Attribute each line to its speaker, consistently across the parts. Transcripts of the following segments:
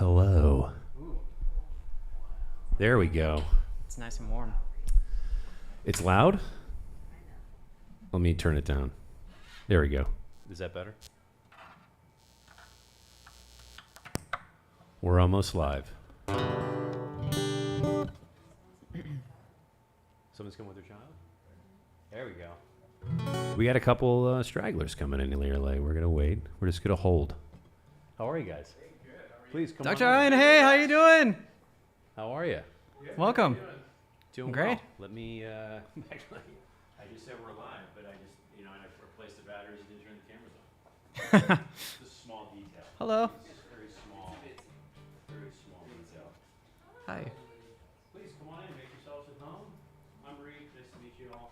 Speaker 1: Hello. There we go.
Speaker 2: It's nice and warm.
Speaker 1: It's loud? Let me turn it down. There we go. Is that better? We're almost live. Someone's coming with their child? There we go. We got a couple stragglers coming in here late. We're going to wait. We're just going to hold. How are you guys? Please come
Speaker 2: Dr.
Speaker 1: on.
Speaker 2: Ryan, hey, how you doing?
Speaker 1: How are you?
Speaker 2: Welcome.
Speaker 1: Doing
Speaker 2: Great.
Speaker 1: well. Let me, actually, I just said we're live, but I just, I replaced the batteries and didn't turn the cameras on. Just a small detail.
Speaker 2: Hello.
Speaker 1: It's very small detail.
Speaker 2: Hi.
Speaker 1: Please come on in, make yourselves at home. I'm Reed. Nice to meet you all.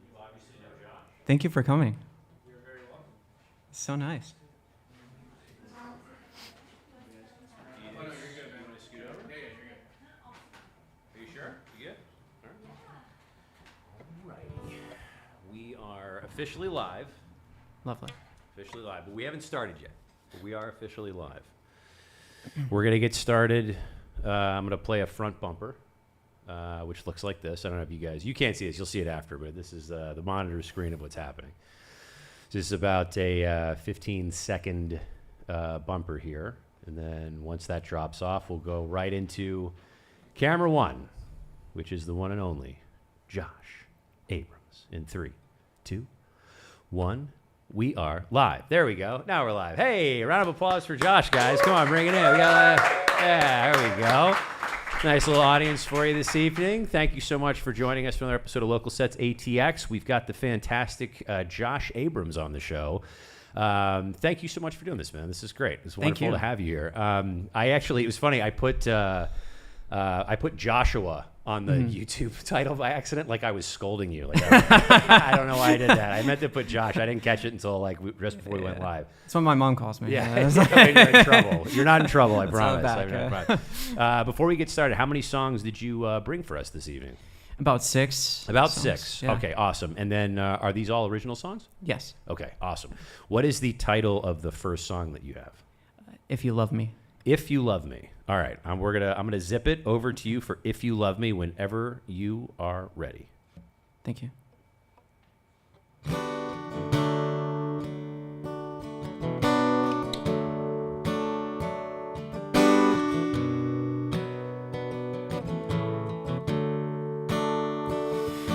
Speaker 1: You obviously know Josh.
Speaker 2: Thank you for coming.
Speaker 1: You're very welcome.
Speaker 2: It's so nice.
Speaker 1: Oh, no, you're good, man. You want to scoot over? Yeah, you're good. Are you sure? You good? All right. We are officially live.
Speaker 2: Lovely.
Speaker 1: Officially live, but we haven't started yet. But we are officially live. We're going to get started. I'm going to play a front bumper, which looks like this. I don't know if you can't see this. You'll see it after, but this is the monitor screen of what's happening. This is about a 15-second bumper here. And then once that drops off, we'll go right into camera one, which is the one and only Josh Abrams. In 3, 2, 1. We are live. There we go. Now we're live. Hey, round of applause for Josh, guys. Come on, bring it in. We got yeah, there we go. Nice little audience for you this evening. Thank you so much for joining us for another episode of Local Sets ATX. We've got the fantastic Josh Abrams on the show. Thank you so much for doing this, man. This is great. It's wonderful to have you here. It was funny. I put Joshua on the YouTube title by accident, like I was scolding you. Like I don't know why I did that. I meant to put Josh. I didn't catch it until just before we went live.
Speaker 2: That's what my mom calls me.
Speaker 1: Yeah, you're in trouble. You're not in trouble, I promise.
Speaker 2: Back,
Speaker 1: Before we get started, how many songs did you bring for us this evening?
Speaker 2: About 6.
Speaker 1: About
Speaker 2: songs.
Speaker 1: 6.
Speaker 2: Yeah.
Speaker 1: Okay, awesome. And then are these all original songs?
Speaker 2: Yes.
Speaker 1: Okay, awesome. What is the title of the first song that you have?
Speaker 2: If You Love Me.
Speaker 1: If You Love Me. All right, I'm gonna zip it over to you for If You Love Me whenever you are ready.
Speaker 2: Thank you.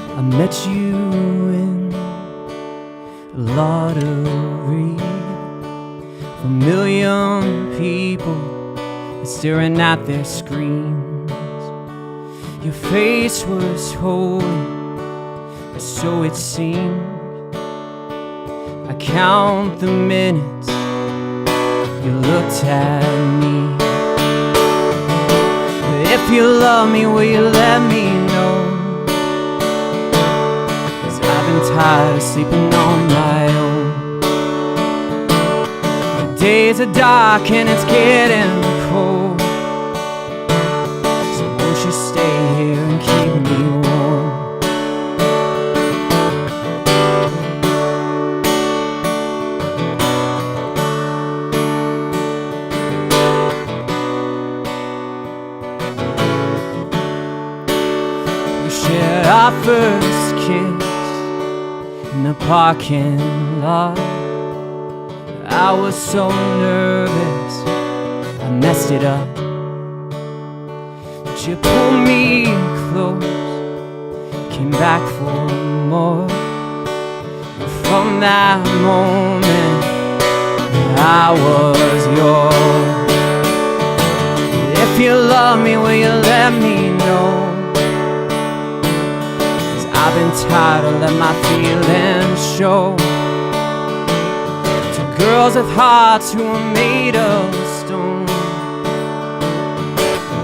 Speaker 2: I met you in a lottery. A million people staring at their screens. Your face was holy, or so it seemed. I count the minutes you looked at me. If you love me, will you let me know? 'Cause I've been tired of sleeping on my own. Days are dark and it's getting cold, so won't you stay here and keep me warm? We shared our first kiss in the parking lot. I was so nervous, I messed it up. But you pulled me close, came back for more. And from that moment, I was yours. If you love me, will you let me know? 'Cause I've been tired of letting my feelings show. Girls with hearts who are made of stone.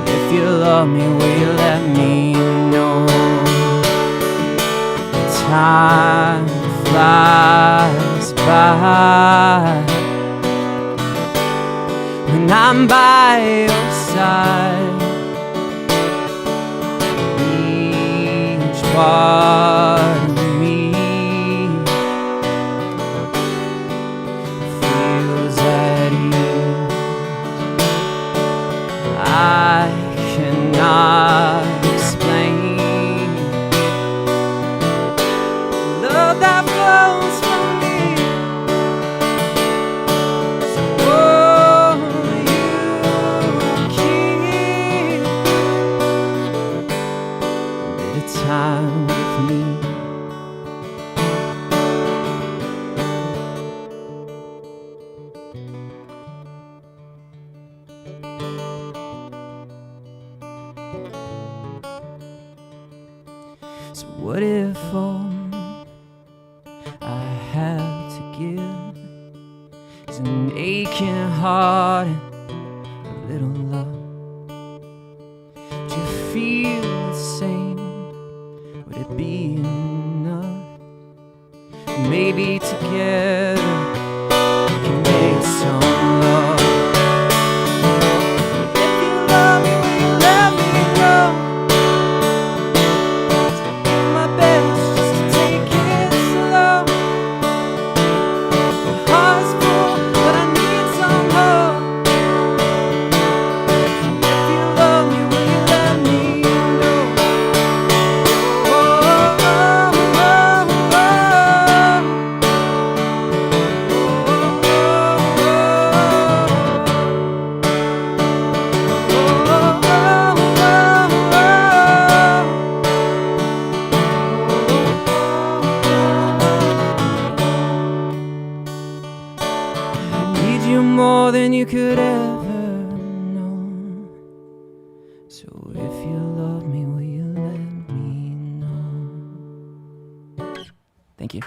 Speaker 2: If you love me, will you let me know? Time flies by when I'm by your side. Each part of me feels at ease. So what if all I have to give is an aching heart and a little love? Would you feel the same? Would it be enough? Maybe together we can make some love. If you love me, will you let me go? Do my best just to take it slow. My heart's full, but I need some hope. If you love me, will you let me know? Oh, oh, oh, oh, I need you more than you could ever know. So if you love me, will you let me know? Thank you.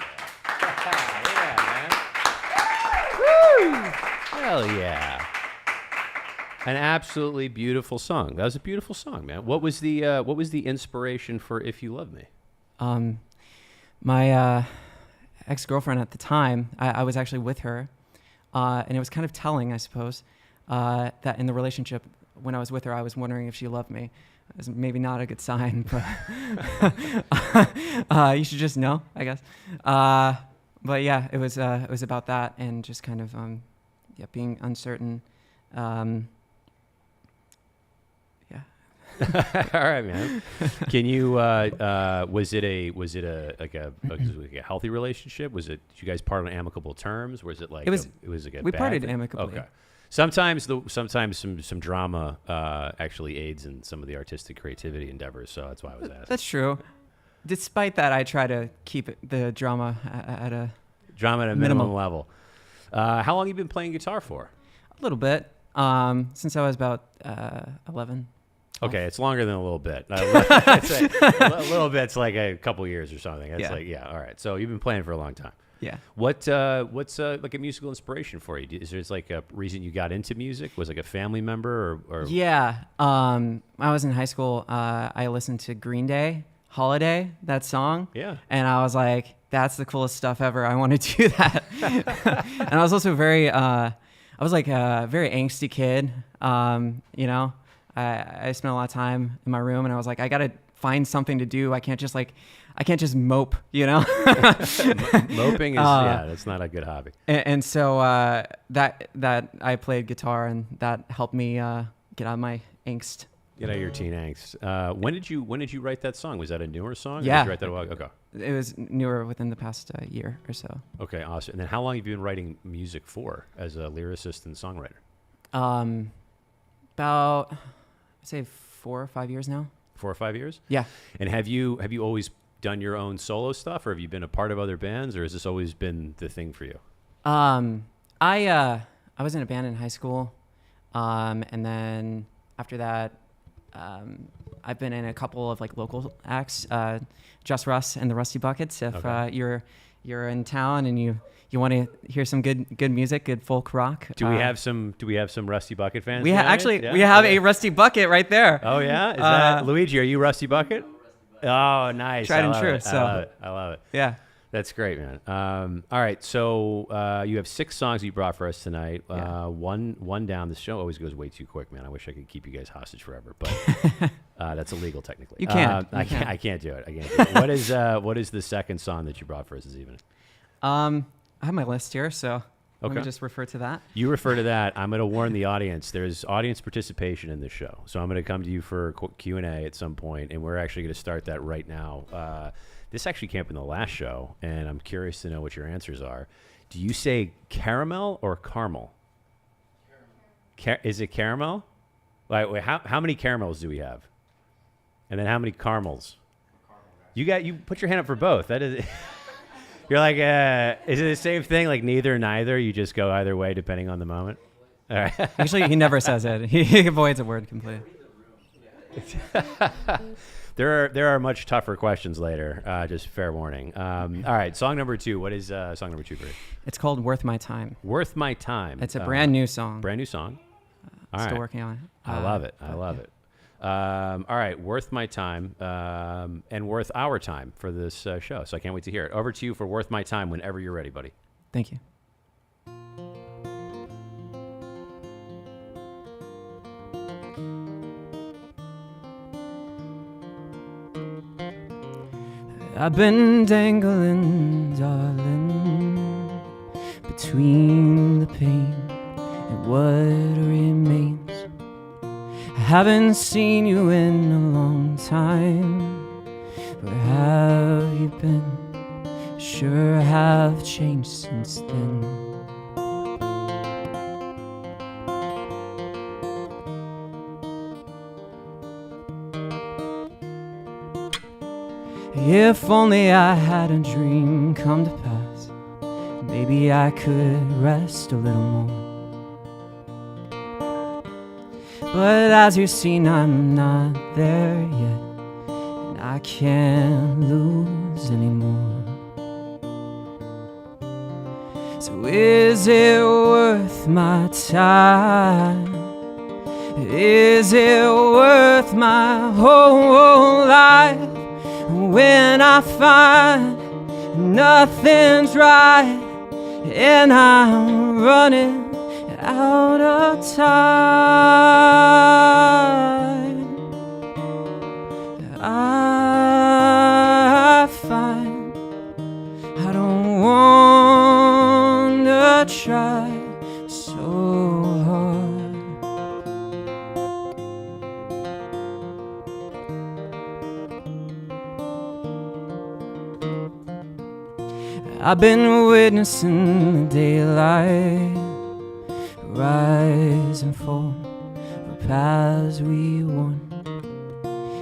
Speaker 1: Yeah, man. Woo! Hell yeah. An absolutely beautiful song. That was a beautiful song, man. What was the inspiration for If You Love Me?
Speaker 2: My ex-girlfriend at the time, I was actually with her, and it was kind of telling, I suppose, that in the relationship, when I was with her, I was wondering if she loved me. It was maybe not a good sign, but you should just know, I guess. But yeah, it was about that, and just kind of being uncertain.
Speaker 1: All right, man. Can you? Was it a healthy relationship? Did you guys part on amicable terms? Was it like
Speaker 2: It was
Speaker 1: like a
Speaker 2: we
Speaker 1: bad
Speaker 2: parted
Speaker 1: thing?
Speaker 2: amicably.
Speaker 1: Okay. Sometimes some drama actually aids in some of the artistic creativity endeavors. So that's why I was asking.
Speaker 2: That's true. Despite that, I try to keep the drama at a
Speaker 1: minimum level. How long have you been playing guitar for?
Speaker 2: A little bit. Since I was about 11.
Speaker 1: Okay, it's longer than a little bit. A little bit's like a couple years or something. It's all right. So you've been playing for a long time.
Speaker 2: Yeah.
Speaker 1: What's like a musical inspiration for you? Is there like a reason you got into music? Was it like a family member or?
Speaker 2: Yeah. I was in high school. I listened to Green Day, Holiday, that song.
Speaker 1: Yeah.
Speaker 2: And I was like, that's the coolest stuff ever. I want to do that. And I was also a very angsty kid. You know, I spent a lot of time in my room, and I was like, I got to find something to do. I can't just mope, you know?
Speaker 1: Moping is, that's not a good hobby.
Speaker 2: And so that I played guitar, and that helped me get out of my angst.
Speaker 1: Get out of your teen angst. When did you write that song? Was that a newer song?
Speaker 2: Yeah.
Speaker 1: Or did you write that a while ago? Okay.
Speaker 2: It was newer within the past year or so.
Speaker 1: Okay, awesome. And then how long have you been writing music for as a lyricist and songwriter?
Speaker 2: About, I'd say 4 or 5 years now.
Speaker 1: 4 or 5 years?
Speaker 2: Yeah.
Speaker 1: And have you always done your own solo stuff, or have you been a part of other bands, or has this always been the thing for you?
Speaker 2: I was in a band in high school, and then after that, I've been in a couple of like local acts, Just Russ and the Rusty Buckets. If you're in town and you want to hear some good music, good folk rock.
Speaker 1: Do we have some Rusty Bucket fans?
Speaker 2: We have a Rusty Bucket right there.
Speaker 1: Oh yeah, is that Luigi? Are you Rusty Bucket? Oh, nice.
Speaker 2: Tried and true.
Speaker 1: I love it.
Speaker 2: Yeah.
Speaker 1: That's great, man. All right, so you have 6 songs you brought for us tonight. One down. The show always goes way too quick, man. I wish I could keep you guys hostage forever, but that's illegal technically.
Speaker 2: You can't.
Speaker 1: I can't do it. What is the second song that you brought for us this evening?
Speaker 2: I have my list here, so let me just refer to that.
Speaker 1: You refer to that. I'm going to warn the audience. There's audience participation in this show, so I'm going to come to you for Q&A at some point, and we're actually going to start that right now. This actually came up in the last show, and I'm curious to know what your answers are. Do you say caramel or caramel? Is it caramel? Wait, how many caramels do we have? And then how many caramels? You put your hand up for both. That is, you're like, is it the same thing? Like neither? You just go either way depending on the moment. All right.
Speaker 2: Actually, he never says it. He avoids a word completely.
Speaker 1: There are much tougher questions later. Just fair warning. All right, song number 2. What is song number 2, Bree?
Speaker 2: It's called Worth My Time.
Speaker 1: Worth My Time.
Speaker 2: It's a brand new song.
Speaker 1: Brand new song. All
Speaker 2: Still
Speaker 1: right.
Speaker 2: working on it.
Speaker 1: I love it. I love it. All right, Worth My Time and worth our time for this show. So I can't wait to hear it. Over to you for Worth My Time whenever you're ready, buddy.
Speaker 2: Thank you. I've been dangling, darling, between the pain and what remains. I haven't seen you in a long time. Where have you been? Sure have changed since then. If only I had a dream come to pass, maybe I could rest a little more. But as you've seen, I'm not there yet, and I can't lose anymore. So is it worth my time? Is it worth my whole life? When I find nothing's right and I'm running out of time, I find I don't want to try so hard. I've been witnessing the daylight rise and fall, the paths we won.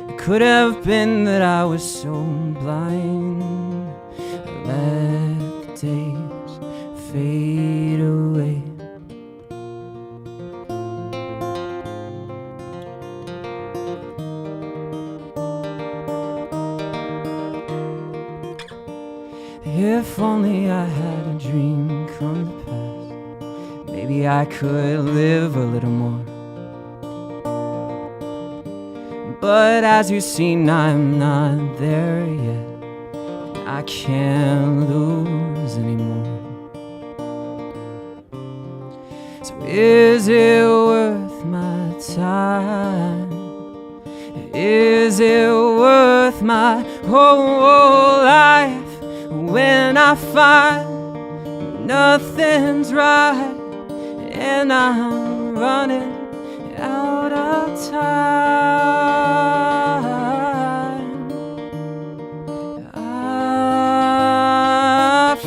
Speaker 2: It could have been that I was so blind, I let the days fade away. If only I had a dream come to pass, maybe I could live a little more. But as you've seen, I'm not there yet, I can't lose anymore. So is it worth my time? Is it worth my whole life? When I find nothing's right and I'm running out of time, I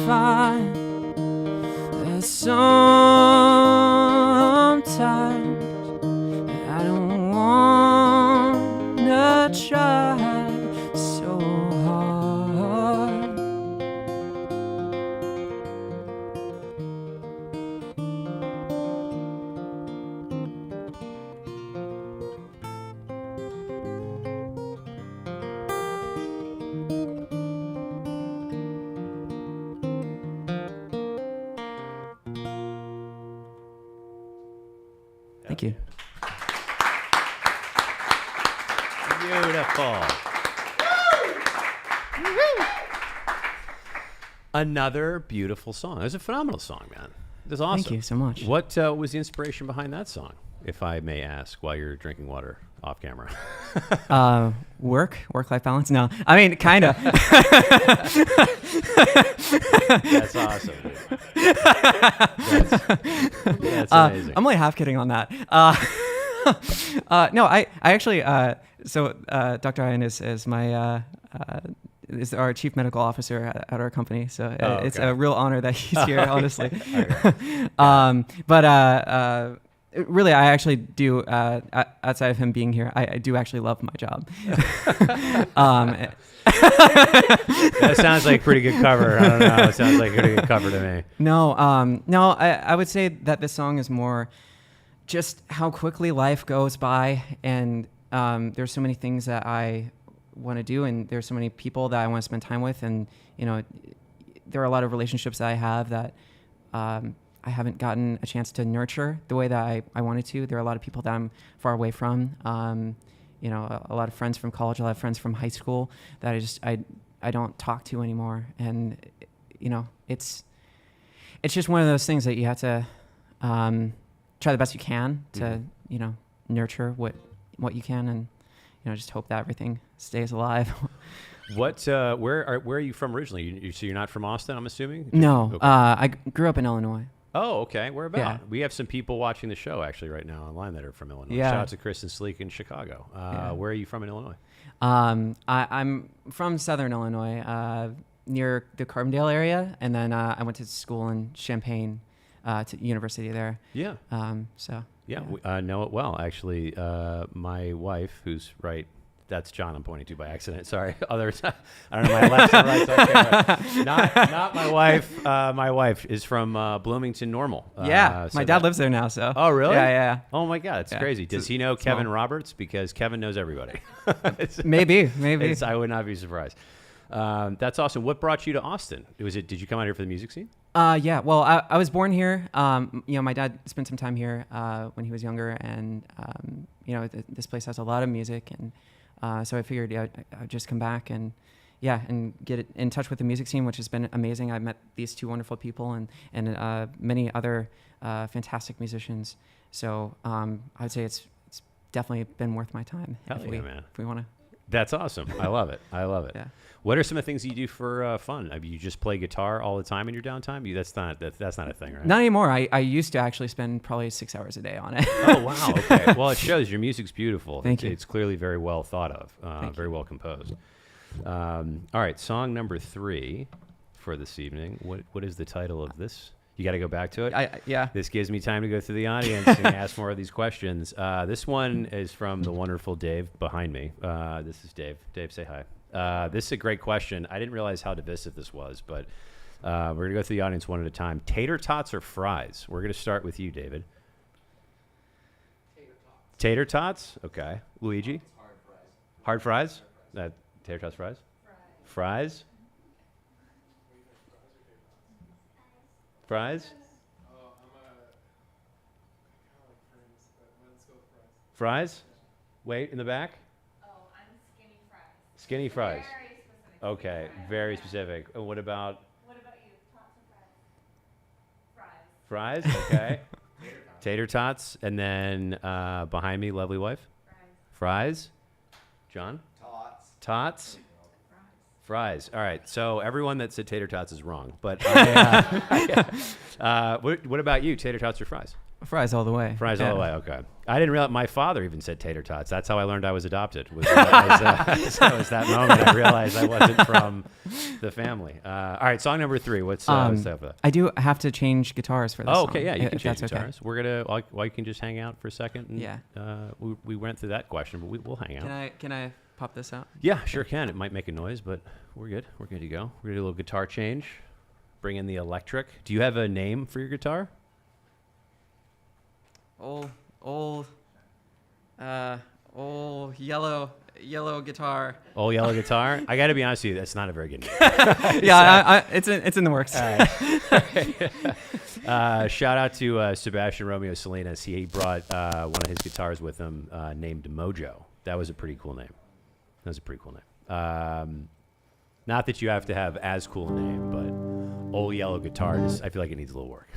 Speaker 2: find that sometimes I don't want to try so hard. Thank you.
Speaker 1: Beautiful. Another beautiful song. It was a phenomenal song, man. It was awesome.
Speaker 2: Thank you so much.
Speaker 1: What was the inspiration behind that song, if I may ask, while you're drinking water off camera?
Speaker 2: Work-life balance? No, I mean, kind of.
Speaker 1: That's awesome, dude. That's amazing.
Speaker 2: I'm only half kidding on that. No, I actually, Dr. Ryan is my, is our chief medical officer at our company. So it's a real honor that he's here, honestly. Really, I actually do, outside of him being here, I do actually love my job.
Speaker 1: That sounds like pretty good cover. I don't know. It sounds like a pretty good cover to me.
Speaker 2: No, I would say that this song is more just how quickly life goes by, and there's so many things that I want to do, and there's so many people that I want to spend time with, and there are a lot of relationships that I have that I haven't gotten a chance to nurture the way that I wanted to. There are a lot of people that I'm far away from. A lot of friends from college, a lot of friends from high school that I don't talk to anymore, and it's just one of those things that you have to try the best you can to nurture what you can, and just hope that everything stays alive.
Speaker 1: Where are you from originally? So you're not from Austin, I'm assuming?
Speaker 2: No,
Speaker 1: Okay.
Speaker 2: I grew up in Illinois.
Speaker 1: Oh, okay. Where about?
Speaker 2: Yeah.
Speaker 1: We have some people watching the show actually right now online that are from Illinois.
Speaker 2: Yeah.
Speaker 1: Shout out to Chris and Sleek in Chicago. Where are you from in Illinois?
Speaker 2: I'm from Southern Illinois, near the Carbondale area, and then I went to school in Champaign, to university there.
Speaker 1: Yeah.
Speaker 2: Yeah.
Speaker 1: We know it well, actually. My wife, who's right, that's John I'm pointing to by accident. Sorry. Others, I don't know, my left or right. Okay, not my wife. My wife is from Bloomington Normal.
Speaker 2: My dad lives there now, so.
Speaker 1: Oh, really?
Speaker 2: Yeah.
Speaker 1: Oh, my God. It's crazy. Does he know Kevin Roberts? Because Kevin knows everybody.
Speaker 2: Maybe.
Speaker 1: I would not be surprised. That's awesome. What brought you to Austin? Did you come out here for the music scene?
Speaker 2: Yeah. Well, I was born here. My dad spent some time here when he was younger, and this place has a lot of music, and so I figured I'd just come back and get in touch with the music scene, which has been amazing. I've met these two wonderful people and many other fantastic musicians. So I'd say it's definitely been worth my time.
Speaker 1: Hell yeah, man.
Speaker 2: If we want to.
Speaker 1: That's awesome. I love it.
Speaker 2: Yeah.
Speaker 1: What are some of the things you do for fun? I mean, you just play guitar all the time in your downtime? That's not a thing, right?
Speaker 2: Not anymore. I used to actually spend probably 6 hours a day on it.
Speaker 1: Oh, wow. Okay. Well, it shows your music's beautiful.
Speaker 2: Thank you.
Speaker 1: It's clearly very well thought of, very well composed. All right. Song number 3 for this evening. What is the title of this? You got to go back to it?
Speaker 2: Yeah.
Speaker 1: This gives me time to go through the audience and ask more of these questions. This one is from the wonderful Dave behind me. This is Dave. Dave, say hi. This is a great question. I didn't realize how divisive this was, but we're going to go through the audience one at a time. Tater tots or fries? We're going to start with you, David. Tater tots? Okay. Luigi? Hard fries. Tater tots, fries? Fries? Fries? Fries? Wait, in the back?
Speaker 3: Oh, I'm skinny fries.
Speaker 1: Skinny fries.
Speaker 3: Very specific.
Speaker 1: Okay, very specific. And what about
Speaker 3: What about you? Tots or fries?
Speaker 1: fries? Okay. Tater tots. And then behind me, lovely wife? Fries. John? Tots? Fries. All right. So everyone that said tater tots is wrong. But what about you? Tater tots or fries?
Speaker 2: Fries all the way.
Speaker 1: Fries
Speaker 2: Yeah.
Speaker 1: all the way. Okay. I didn't realize my father even said tater tots. That's how I learned I was adopted. So it was that moment I realized I wasn't from the family. All right. Song number 3. What's up for that?
Speaker 2: I do have to change guitars for this
Speaker 1: Oh,
Speaker 2: song,
Speaker 1: okay. Yeah, you can
Speaker 2: if
Speaker 1: change
Speaker 2: that's
Speaker 1: guitars. We're gonna. Well, you can just hang out for a second. And,
Speaker 2: Yeah.
Speaker 1: We went through that question, but we'll hang out.
Speaker 2: Okay. Can I pop this out?
Speaker 1: Yeah, sure can. It might make a noise, but we're good. We're good to go. We're gonna do a little guitar change. Bring in the electric. Do you have a name for your guitar?
Speaker 2: Old yellow guitar.
Speaker 1: Old yellow guitar. I got to be honest with you, that's not a very good name.
Speaker 2: It's in the works.
Speaker 1: Shout out to Sebastian Romeo Salinas. He brought one of his guitars with him named Mojo. That was a pretty cool name. Not that you have to have as cool a name, but Old Yellow Guitar, I feel like it needs a little work.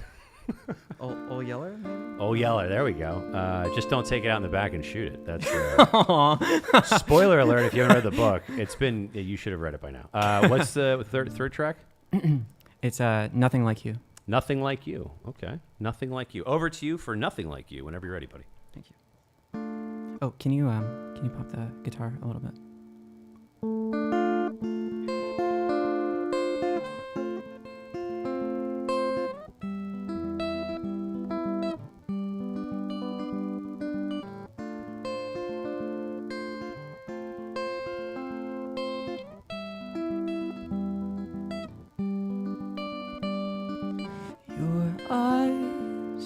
Speaker 2: Old Yeller?
Speaker 1: Old Yeller, there we go. Just don't take it out in the back and shoot it. That's spoiler alert if you haven't read the book. You should have read it by now. What's the third track?
Speaker 2: It's Nothing Like You.
Speaker 1: Nothing Like You. Okay. Nothing Like You. Over to you for Nothing Like You whenever you're ready, buddy.
Speaker 2: Thank you. Oh, can you pop the guitar a little bit? Your eyes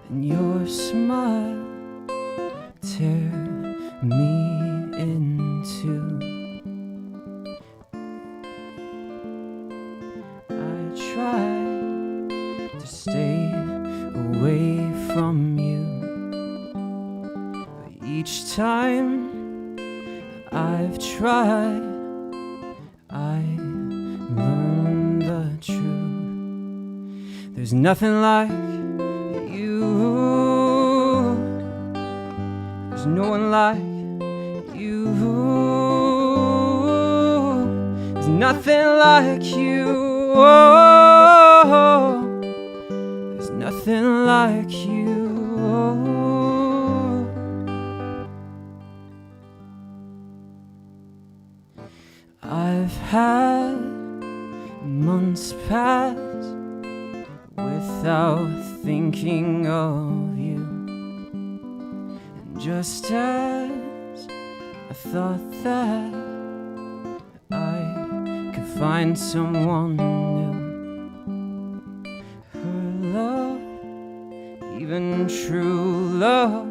Speaker 2: and your smile tear me time I've tried, I learned the truth. There's nothing like you. There's no one like you. There's nothing like you. There's nothing like you. I've had months pass without thinking of you, and just as I thought that I could find someone new, her love, even true love,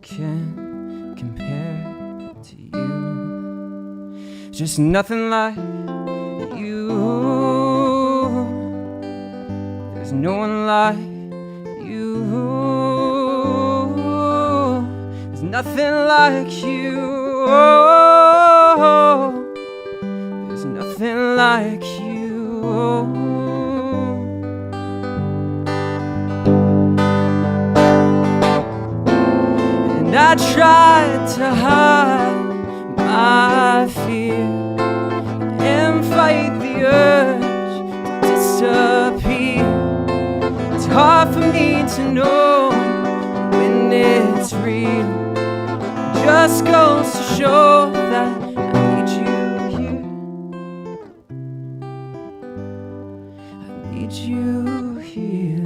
Speaker 2: can't compare to you. Just nothing like you. There's no one like you. There's nothing like you. There's nothing like you. And I tried to hide my fear and fight the urge to disappear. It's hard for me to know when it's real. Just goes to show that I need you here. I need you here.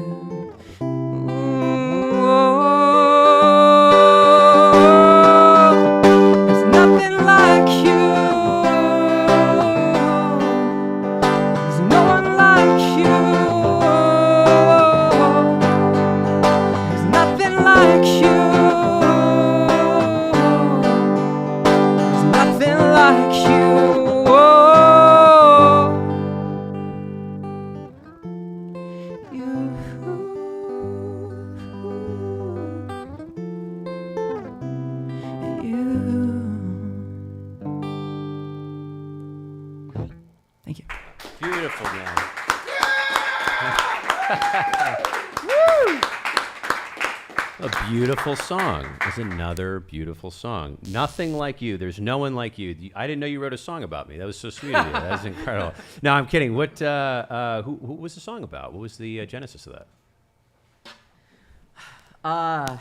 Speaker 2: Thank you.
Speaker 1: Beautiful, man. A beautiful song. It's another beautiful song. Nothing like you. There's no one like you. I didn't know you wrote a song about me. That was so sweet of you. That was incredible. No, I'm kidding. What? Who was the song about? What was the genesis of that?
Speaker 2: I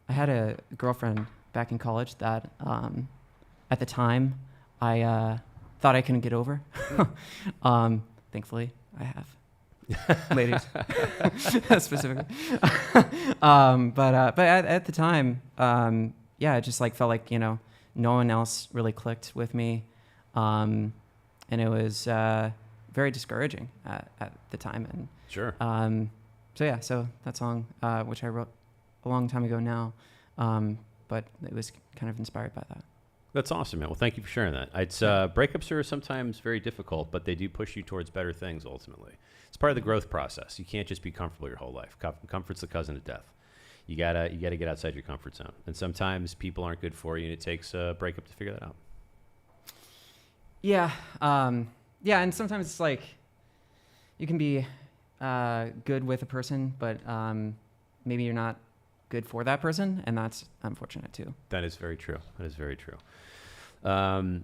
Speaker 2: had a girlfriend back in college that at the time I thought I couldn't get over. Thankfully, I have. Ladies, specifically. But at the time, yeah, it just like felt like, you know, no one else really clicked with me, and it was very discouraging at the time. And
Speaker 1: Sure.
Speaker 2: so yeah, so that song, which I wrote a long time ago now, but it was kind of inspired by that.
Speaker 1: That's awesome, man. Well, thank you for sharing that. It's breakups are sometimes very difficult, but they do push you towards better things ultimately. It's part of the growth process. You can't just be comfortable your whole life. Comfort's the cousin of death. You gotta get outside your comfort zone. And sometimes people aren't good for you, and it takes a breakup to figure that out.
Speaker 2: Yeah, yeah, and sometimes it's like you can be good with a person, but maybe you're not good for that person, and that's unfortunate too.
Speaker 1: That is very true. That is very true. When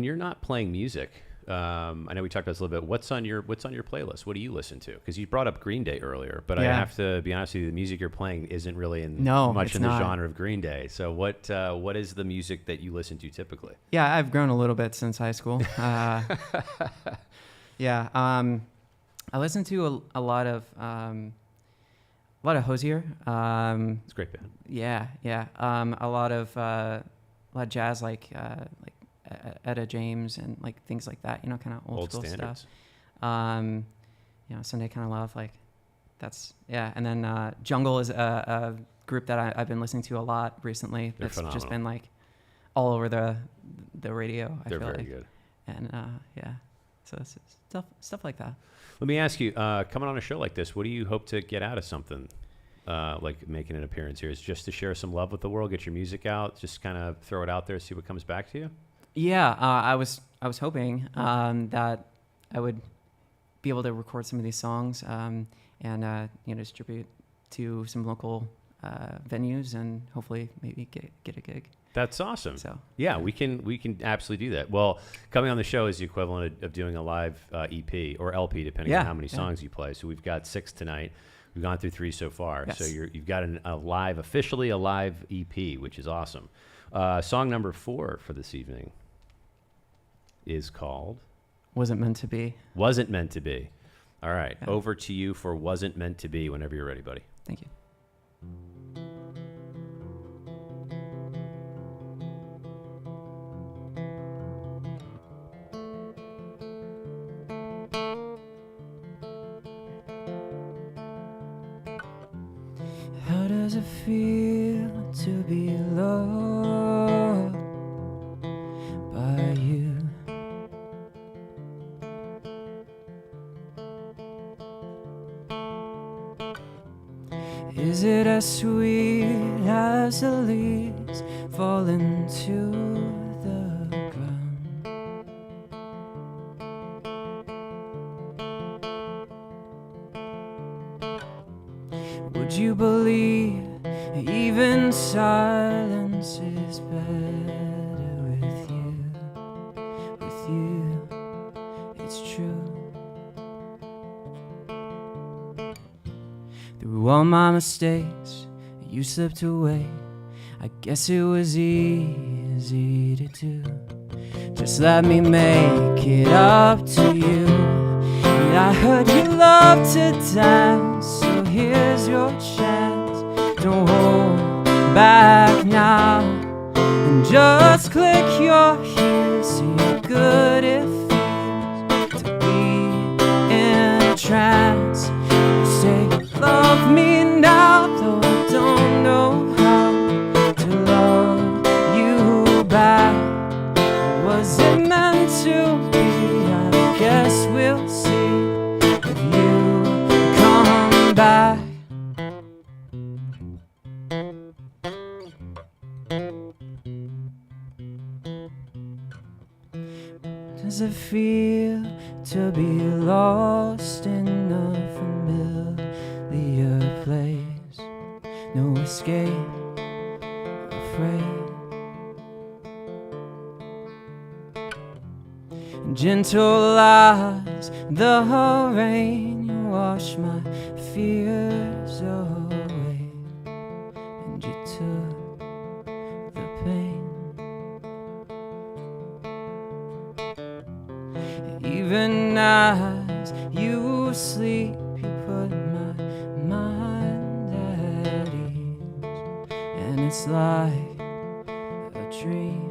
Speaker 1: you're not playing music, I know we talked about this a little bit. What's on your playlist? What do you listen to? Because you brought up Green Day earlier, but
Speaker 2: Yeah.
Speaker 1: I have to be honest with you, the music you're playing isn't really
Speaker 2: No, it's
Speaker 1: in the
Speaker 2: not.
Speaker 1: genre of Green Day. So what is the music that you listen to typically?
Speaker 2: Yeah, I've grown a little bit since high school. Yeah, I listen to a lot of Hozier.
Speaker 1: It's a great band.
Speaker 2: Yeah. A lot of jazz, like Etta James and like things like that. You know, kind of old school
Speaker 1: standards.
Speaker 2: stuff. You know, Sunday Kind of Love, like that's yeah. And then Jungle is a group that I've been listening to a lot recently.
Speaker 1: They're
Speaker 2: That's
Speaker 1: phenomenal.
Speaker 2: just been like all over the radio. I
Speaker 1: They're
Speaker 2: feel
Speaker 1: very
Speaker 2: like.
Speaker 1: good.
Speaker 2: And yeah, So it's stuff like that.
Speaker 1: Let me ask you, coming on a show like this, what do you hope to get out of something like making an appearance here? Is just to share some love with the world, get your music out, just kind of throw it out there, see what comes back to you?
Speaker 2: Yeah, I was hoping that I would be able to record some of these songs and distribute to some local venues and hopefully maybe get a gig.
Speaker 1: That's awesome.
Speaker 2: So
Speaker 1: yeah, we can absolutely do that. Well, coming on the show is the equivalent of doing a live EP or LP, depending on how many songs you play. So we've got 6 tonight. We've gone through 3 so far.
Speaker 2: Yes.
Speaker 1: So you've got officially a live EP, which is awesome. Song number 4 for this evening is called
Speaker 2: Wasn't Meant to Be.
Speaker 1: Wasn't Meant to Be. All right,
Speaker 2: Yeah.
Speaker 1: over to you for Wasn't Meant to Be whenever you're ready, buddy.
Speaker 2: Thank you. How does it feel to be loved by you? Is it as sweet as the leaves falling to the ground? Would you believe even silence is better with you? With you, it's true. Through all my mistakes, you slipped away. I guess it was easy to do. Just let me make it up to you. And I heard you love to dance, so here's your chance. Don't hold back now, and just click your heels. See how good it feels to be in a trance. You say love me now, though I don't know how to love you back. Was it meant to be? I guess we'll see if you come back. Does it feel to be lost in a familiar place? No escape, afraid. Gentle as the rain, you wash my fears away, and you took the pain. Even as you sleep, you put my mind at ease, and it's like a dream.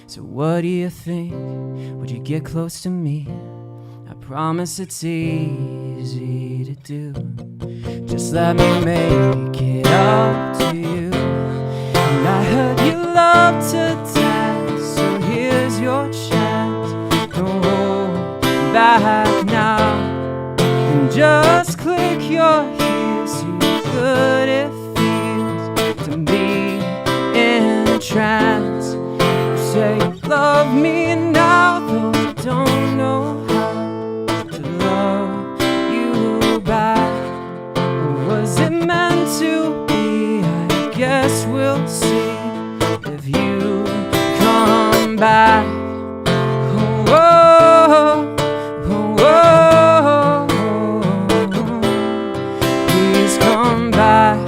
Speaker 2: So what do you think? Would you get close to me? I promise it's easy to do. Just let me make it up to you. And I heard you love to dance, so here's your chance. Don't hold back now, and just click your heels. See how good it feels to be in a trance. Say love me now, though I don't know how to love you back. Was it meant to be? I guess we'll see if you come back. Oh, oh, oh, oh. Please come back.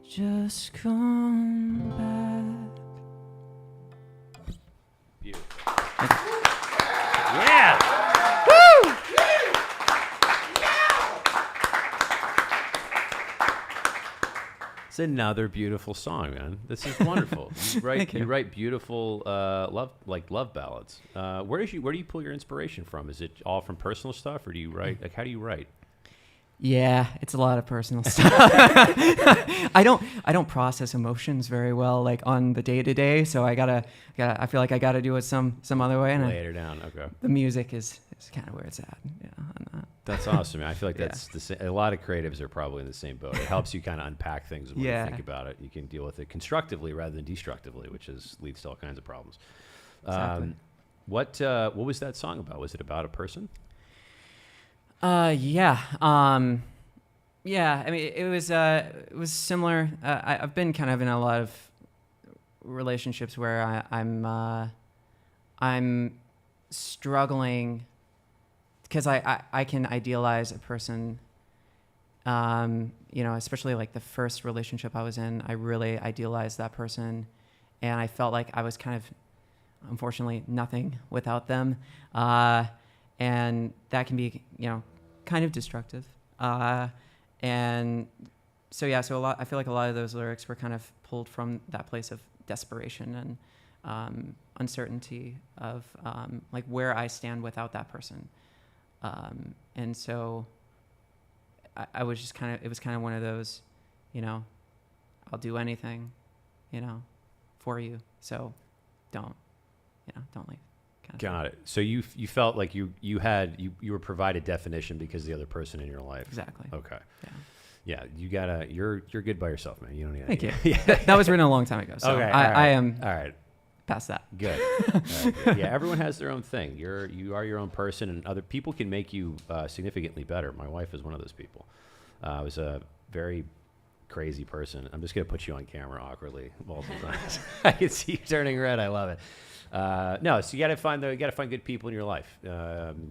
Speaker 2: Just come back.
Speaker 1: Beautiful. Yeah. Woo! It's another beautiful song, man. This is wonderful. You write beautiful love ballads. Where do you pull your inspiration from? Is it all from personal stuff, or do you write how do you write?
Speaker 2: Yeah, it's a lot of personal stuff. I don't process emotions very well, like on the day to day. So I feel like I gotta do it some other way. And
Speaker 1: Lay it down. Okay.
Speaker 2: the music is kind of where it's at. Yeah,
Speaker 1: That's awesome. Man. I feel like that's a lot of creatives are probably in the same boat. It helps you kind of unpack things when you think about it. You can deal with it constructively rather than destructively, which leads to all kinds of problems.
Speaker 2: Exactly.
Speaker 1: What was that song about? Was it about a person?
Speaker 2: Yeah. Yeah. I mean, it was similar. I've been kind of in a lot of relationships where I'm struggling because I can idealize a person. Especially like the first relationship I was in, I really idealized that person, and I felt like I was kind of, unfortunately, nothing without them. And that can be, kind of destructive. And so I feel like a lot of those lyrics were kind of pulled from that place of desperation and uncertainty of like where I stand without that person. And so I was just it was kind of one of those, I'll do anything, for you. So don't leave.
Speaker 1: Got it. So you felt like you were provided definition because of the other person in your life.
Speaker 2: Exactly.
Speaker 1: Okay.
Speaker 2: Yeah.
Speaker 1: Yeah. You're good by yourself, man. You don't need.
Speaker 2: Thank you.
Speaker 1: Yeah.
Speaker 2: That was written a long time ago. So
Speaker 1: okay.
Speaker 2: I am.
Speaker 1: All right.
Speaker 2: Past that.
Speaker 1: Good. All right, good. Yeah. Everyone has their own thing. You are your own person, and other people can make you significantly better. My wife is one of those people. I was a very crazy person. I'm just gonna put you on camera awkwardly multiple times. I can see you turning red. I love it. No, so you gotta find good people in your life.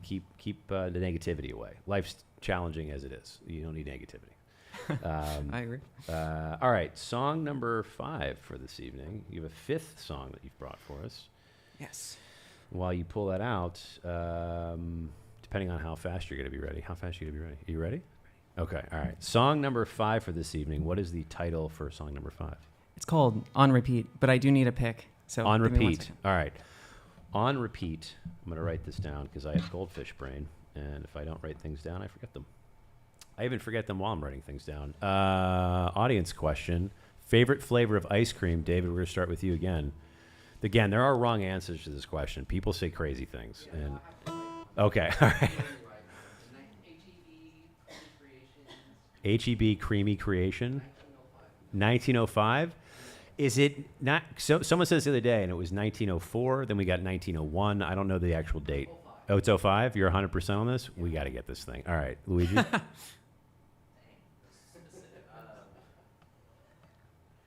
Speaker 1: Keep the negativity away. Life's challenging as it is. You don't need negativity.
Speaker 2: I agree.
Speaker 1: All right, song number 5 for this evening. You have a 5th song that you've brought for us.
Speaker 2: Yes.
Speaker 1: While you pull that out, depending on how fast you're gonna be ready. How fast are you gonna be ready? Are you ready? Okay. All right. Song number 5 for this evening. What is the title for song number 5?
Speaker 2: It's called On Repeat, but I do need a pick. So
Speaker 1: On
Speaker 2: give me 1
Speaker 1: repeat.
Speaker 2: second.
Speaker 1: All right. On repeat. I'm going to write this down because I have goldfish brain, and if I don't write things down, I forget them. I even forget them while I'm writing things down. Audience question. Favorite flavor of ice cream? David, we're going to start with you again. Again, there are wrong answers to this question. People say crazy things. And okay. All right. HEB Creamy Creation. 1905. Is it not? So someone said this the other day, and it was 1904. Then we got 1901. I don't know the actual date. Oh, it's 05? You're 100% on this? We got to get this thing. All right, Luigi.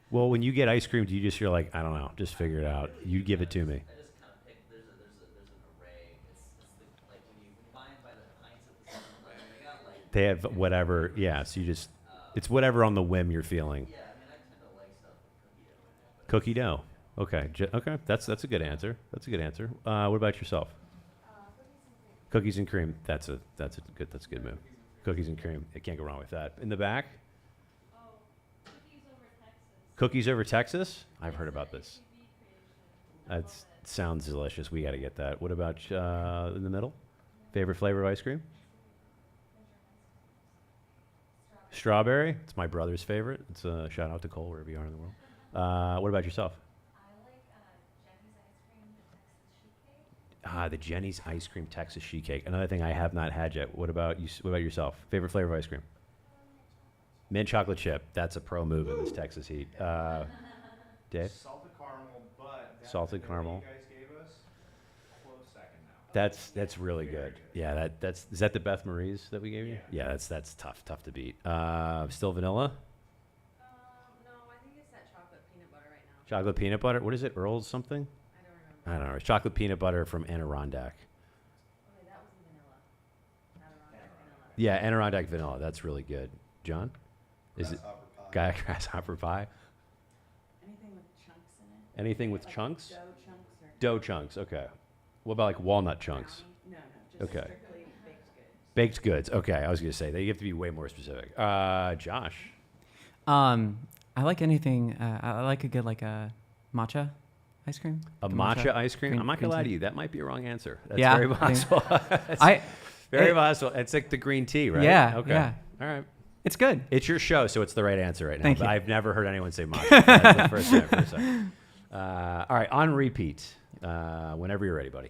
Speaker 1: Well, when you get ice cream, do you just, you're like, I don't know, just figure it out. You give it to me.
Speaker 4: I just kind of pick. There's an array. It's like when you buy it by the pints at the 7-Eleven, they got like.
Speaker 1: They have whatever. Yeah, so you just, it's whatever on the whim you're feeling.
Speaker 4: Yeah, I mean, I tend to like stuff with cookie dough in it.
Speaker 1: Cookie dough. Okay. Okay. That's a good answer. That's a good answer. What about yourself? Cookies and cream. That's a good move. Cookies and cream. It can't go wrong with that. In the back.
Speaker 3: Cookies over Texas.
Speaker 1: Cookies over Texas. I've heard about this. That sounds delicious. We got to get that. What about in the middle? Favorite flavor of ice cream? Strawberry. It's my brother's favorite. It's a shout out to Cole wherever you are in the world. What about yourself?
Speaker 3: I like Jenny's ice cream, the Texas sheet cake.
Speaker 1: The Jenny's ice cream Texas sheet cake. Another thing I have not had yet. What about you? What about yourself? Favorite flavor of ice cream? Mint chocolate chip. That's a pro move in this Texas heat. Dave?
Speaker 5: Salted caramel, but that
Speaker 1: Salted
Speaker 5: flavor
Speaker 1: caramel.
Speaker 5: you guys gave us, close second now.
Speaker 1: That's really good. Yeah, is that the Beth Marie's that we gave you? Yeah, that's tough to beat. Still vanilla?
Speaker 6: No, I think it's that chocolate peanut butter right now.
Speaker 1: Chocolate peanut butter? What is it? Earl's something?
Speaker 6: I don't remember.
Speaker 1: I don't know. It's chocolate peanut butter from Adirondack.
Speaker 6: Okay, that was the vanilla. Adirondack vanilla.
Speaker 1: Yeah, Adirondack vanilla. That's really good. John? Is it grasshopper pie?
Speaker 6: Anything with chunks in it?
Speaker 1: Anything with chunks?
Speaker 6: Dough chunks or?
Speaker 1: Dough chunks. Okay. What about like walnut chunks?
Speaker 6: No, just
Speaker 1: Okay.
Speaker 6: strictly baked goods.
Speaker 1: Baked goods. Okay, I was gonna say they have to be way more specific. Josh.
Speaker 2: I like anything. I like a good matcha ice cream.
Speaker 1: A
Speaker 2: Good
Speaker 1: matcha ice cream?
Speaker 2: green-
Speaker 1: I'm not
Speaker 2: green
Speaker 1: going to lie
Speaker 2: tea.
Speaker 1: to you. That might be a wrong answer. That's
Speaker 2: Yeah,
Speaker 1: very
Speaker 2: I think-
Speaker 1: possible. That's
Speaker 2: I
Speaker 1: very
Speaker 2: it-
Speaker 1: possible. It's like the green tea, right?
Speaker 2: Yeah,
Speaker 1: Okay.
Speaker 2: yeah.
Speaker 1: All right.
Speaker 2: It's good.
Speaker 1: It's your show, so it's the right answer right now.
Speaker 2: Thank
Speaker 1: but
Speaker 2: you.
Speaker 1: I've never heard anyone say matcha. That's the first time. First time. All right, on repeat. Whenever you're ready, buddy.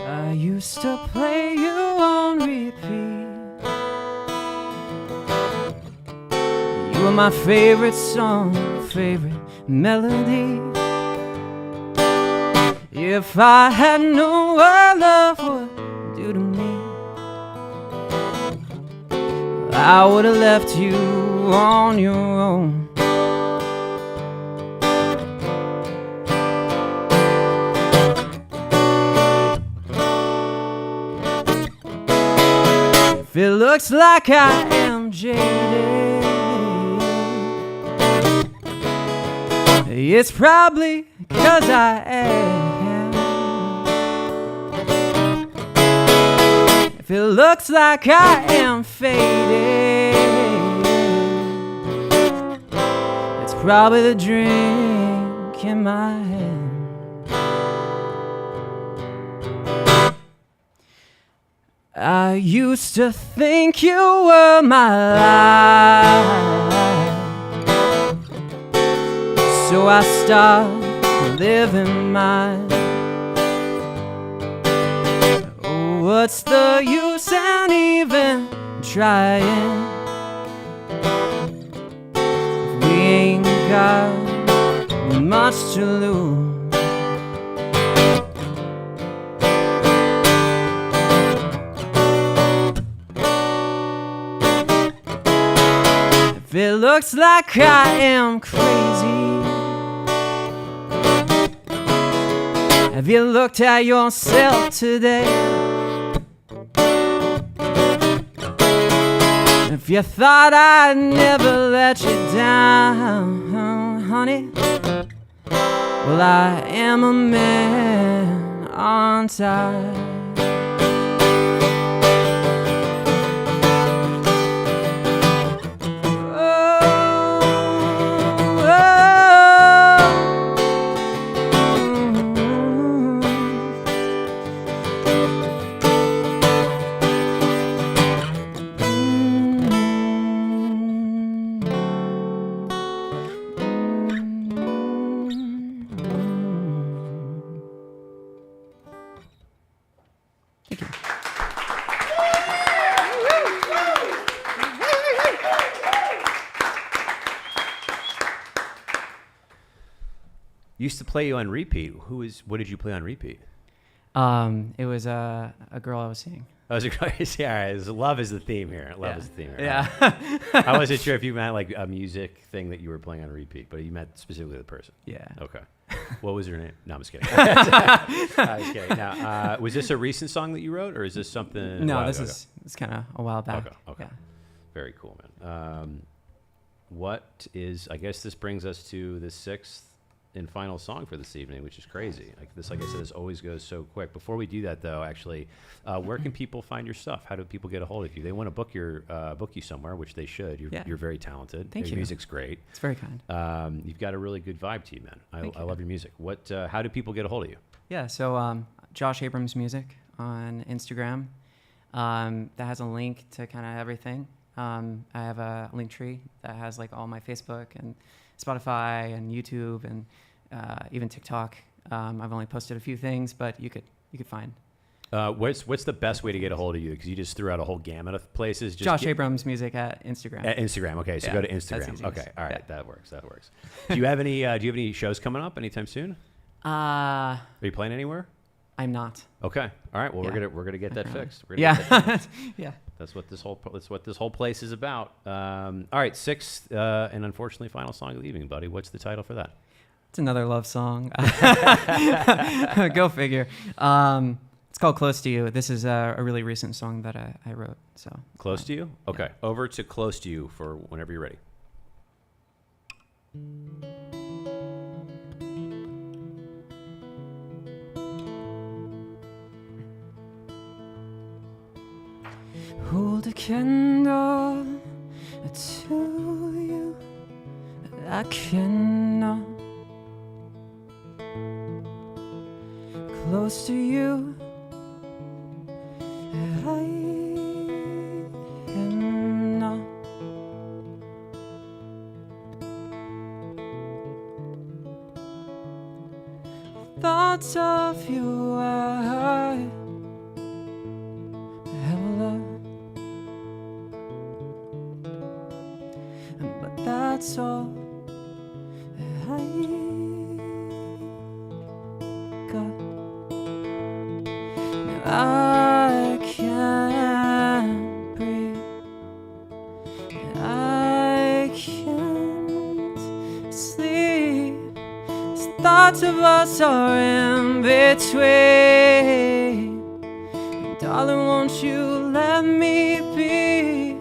Speaker 2: I used to play you on repeat. You were my favorite song, favorite melody. If I had known what love would do to me, I would have left you on your own. If it looks like I am jaded, it's probably 'cause I am. If it looks like I am faded, it's probably the drink in my head. I used to think you were my life, so I stopped living mine. Oh, what's the use in even trying if we ain't got much to lose? If it looks like I am crazy, have you looked at yourself today? If you thought I'd never let you down, honey, well, I am a man on time.
Speaker 1: Used to play you on repeat. What did you play on repeat?
Speaker 2: It was a girl I was seeing.
Speaker 1: Oh, was it, yeah, love is the theme here. Love is the theme here.
Speaker 2: Yeah.
Speaker 1: I wasn't sure if you meant like a music thing that you were playing on repeat, but you meant specifically the person.
Speaker 2: Yeah.
Speaker 1: Okay. What was her name? No, I'm just kidding. I was kidding. Now, was this a recent song that you wrote, or is this something?
Speaker 2: No,
Speaker 1: wow,
Speaker 2: this
Speaker 1: okay.
Speaker 2: is it's kind of a while back.
Speaker 1: Okay.
Speaker 2: Yeah.
Speaker 1: Very cool, man. I guess this brings us to the sixth and final song for this evening, which is crazy. Like I said, this always goes so quick. Before we do that, though, actually, where can people find your stuff? How do people get a hold of you? They want to book you somewhere, which they should. You're very talented.
Speaker 2: Thank
Speaker 1: your
Speaker 2: you.
Speaker 1: music's great.
Speaker 2: It's very kind.
Speaker 1: You've got a really good vibe to you, man.
Speaker 2: Thank
Speaker 1: I
Speaker 2: you.
Speaker 1: love your music. How do people get a hold of you?
Speaker 2: Yeah. So Josh Abrams Music on Instagram. That has a link to kind of everything. I have a link tree that has like all my Facebook and Spotify and YouTube and even TikTok. I've only posted a few things, but you could find.
Speaker 1: What's the best way to get a hold of you? Because you just threw out a whole gamut of places.
Speaker 2: Josh Abrams Music at Instagram.
Speaker 1: At Instagram. Okay, so
Speaker 2: Yeah,
Speaker 1: go to
Speaker 2: that's
Speaker 1: Instagram.
Speaker 2: easy.
Speaker 1: Okay, all right,
Speaker 2: Yeah.
Speaker 1: that works. Do you have any shows coming up anytime soon? Are you playing anywhere?
Speaker 2: I'm not.
Speaker 1: Okay, all right. Well,
Speaker 2: Yeah.
Speaker 1: we're gonna get that fixed. We're gonna get that fixed.
Speaker 2: Yeah. Yeah.
Speaker 1: That's what this whole place is about. All right, sixth and unfortunately final song of the evening, buddy. What's the title for that?
Speaker 2: It's another love song. Go figure. It's called Close to You. This is a really recent song that I wrote. So
Speaker 1: Close to You? Okay. Over to Close to You for whenever you're ready.
Speaker 2: hold a candle to you. I cannot. Close to you, I am not. Thoughts of you I have a lot, but that's all I got. I can't breathe. I can't sleep. These thoughts of us are in between. Darling, won't you let me be?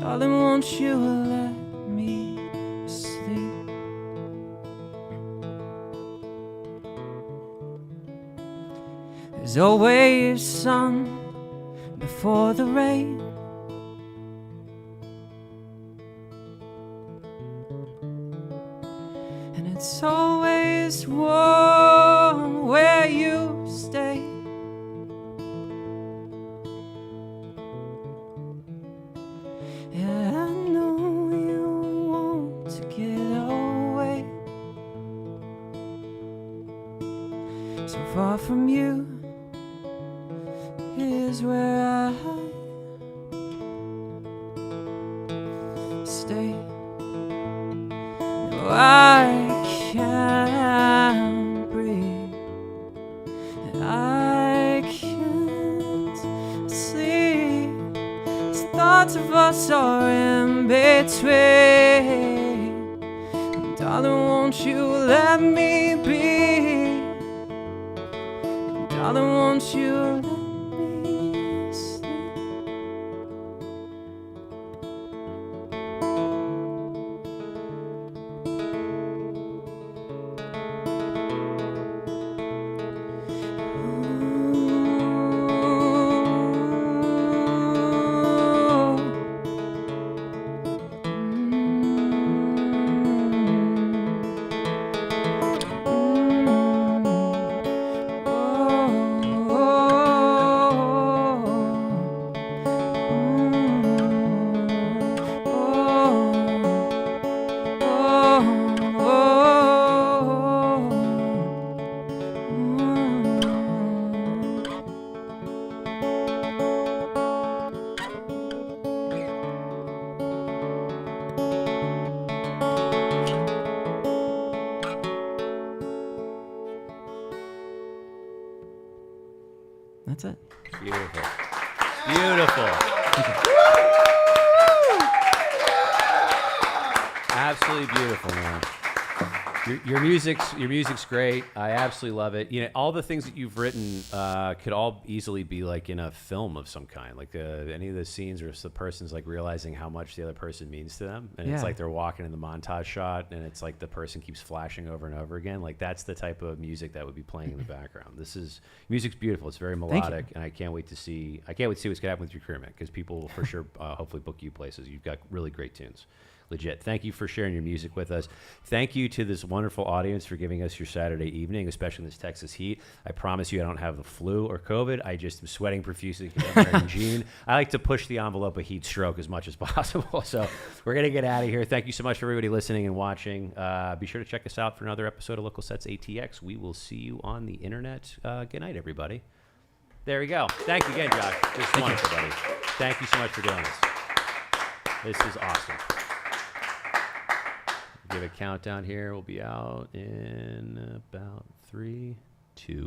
Speaker 2: Darling, won't you let me sleep? There's always sun before the rain. And it's always warm where you stay. Yeah, I know you want to get away. So far from you is where I stay. No, I can't breathe. I can't sleep. These thoughts of us are in between. Darling, won't you let me be? Darling, won't you let me sleep? That's it.
Speaker 1: Beautiful. Beautiful. Absolutely beautiful, man. Your music's great. I absolutely love it. You know, all the things that you've written could all easily be like in a film of some kind. Like any of the scenes where the person's like realizing how much the other person means to them, and it's
Speaker 2: Yeah.
Speaker 1: like they're walking in the montage shot, and it's like the person keeps flashing over and over again. Like that's the type of music that would be playing in the background. Music's beautiful. It's very melodic, and I can't wait to see what's gonna happen with your recruitment, because people will for sure hopefully book you places. You've got really great tunes. Legit. Thank you for sharing your music with us. Thank you to this wonderful audience for giving us your Saturday evening, especially in this Texas heat. I promise you I don't have the flu or COVID. I just am sweating profusely because I'm wearing a jean. I like to push the envelope of heat stroke as much as possible. So we're going to get out of here. Thank you so much for everybody listening and watching. Be sure to check us out for another episode of Local Sets ATX. We will see you on the internet. Good night, everybody. There we go. Thank you again, Josh. This is wonderful, buddy. Thank you so much for doing this. This is awesome. Give a countdown here. We'll be out in about 3, 2.